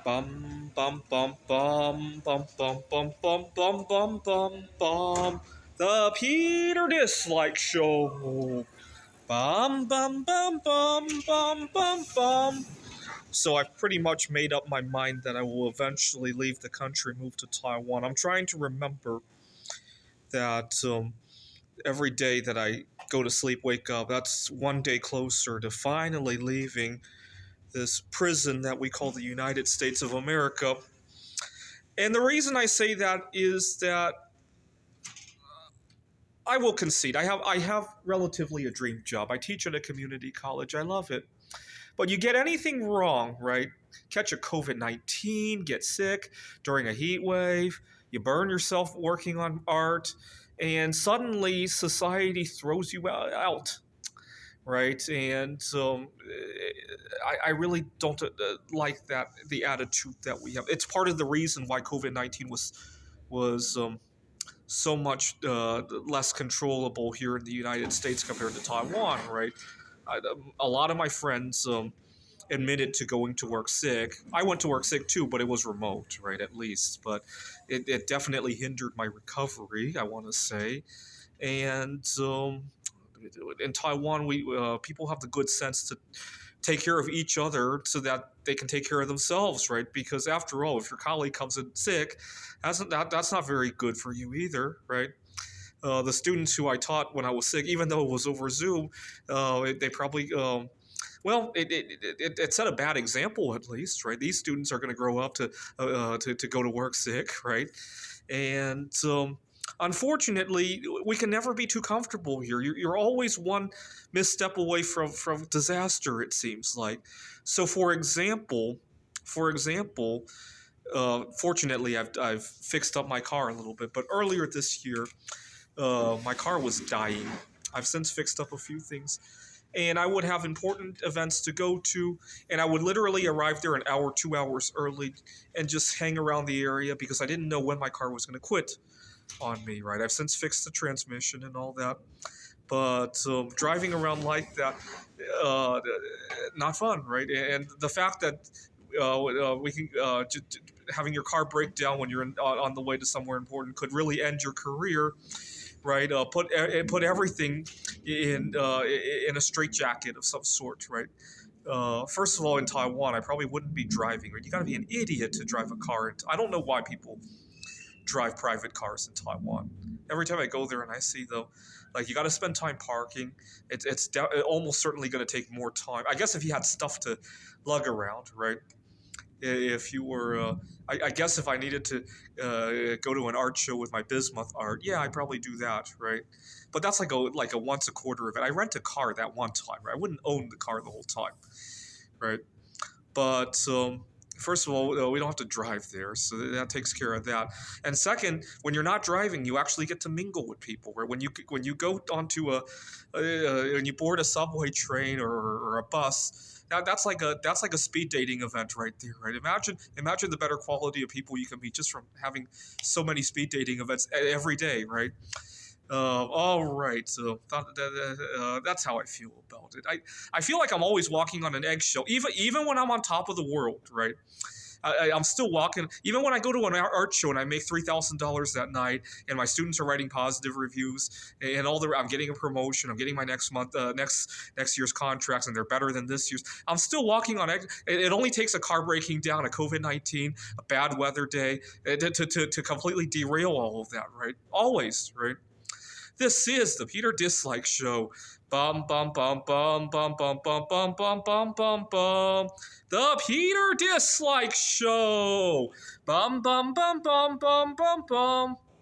Bum bum bum bum bum bum bum bum bum bum bum bum. The Peter Dislike Show. Bum bum bum bum bum bum bum. So I've pretty much made up my mind that I will eventually leave the country, move to Taiwan. I'm trying to remember that every day that I go to sleep, wake up, that's one day closer to finally leaving this prison that we call the United States of America. And the reason I say that is that I will concede I have relatively a dream job. I teach at a community college. I love it. But you get anything wrong, right? Catch a COVID-19, get sick during a heat wave, you burn yourself working on art, and suddenly society throws you out, right? And I really don't like that, the attitude that we have. It's part of the reason why COVID-19 was so much less controllable here in the United States compared to Taiwan, right? A lot of my friends admitted to going to work sick. I went to work sick too, but it was remote, right, at least. But it definitely hindered my recovery, I want to say. And in Taiwan, we people have the good sense to take care of each other so that they can take care of themselves, right? Because after all, if your colleague comes in sick, that's not very good for you either, right? The students who I taught when I was sick, even though it was over Zoom, they probably well, it set a bad example at least, right? These students are going to grow up to go to work sick, right? And unfortunately, we can never be too comfortable here. You're always one misstep away from disaster, it seems like. So, for example, fortunately, I've fixed up my car a little bit. But earlier this year, my car was dying. I've since fixed up a few things, and I would have important events to go to, and I would literally arrive there an hour, 2 hours early, and just hang around the area because I didn't know when my car was going to quit on me, right? I've since fixed the transmission and all that, but driving around like that, uh, not fun, right? And the fact that we can having your car break down when you're on the way to somewhere important could really end your career, right? Put everything in a straitjacket of some sort, right? First of all, in Taiwan, I probably wouldn't be driving. Right? You got to be an idiot to drive a car. I don't know why people drive private cars in Taiwan. Every time I go there and I see though, like you got to spend time parking. It's almost certainly going to take more time. I guess if you had stuff to lug around, right? If you were, I guess if I needed to go to an art show with my bismuth art, yeah, I'd probably do that, right? But that's like a once a quarter event. I rent a car that one time, right? I wouldn't own the car the whole time, right? But first of all, we don't have to drive there, so that takes care of that. And second, when you're not driving, you actually get to mingle with people. Right? When you go onto when you board a subway train or a bus. That's like a speed dating event right there, right? Imagine the better quality of people you can meet just from having so many speed dating events every day, right? All right, so that's how I feel about it. I feel like I'm always walking on an eggshell, even when I'm on top of the world, right? I'm still walking. Even when I go to an art show and I make $3,000 that night, and my students are writing positive reviews, and I'm getting a promotion. I'm getting my next year's contracts, and they're better than this year's. I'm still walking on egg. It only takes a car breaking down, a COVID-19, a bad weather day, to completely derail all of that, right? Always, right? This is the Peter Dislike Show. Bum bum bum bum bum bum bum bum bum bum bum bum. The Peter Dislike Show. Bum bum bum bum bum bum bum.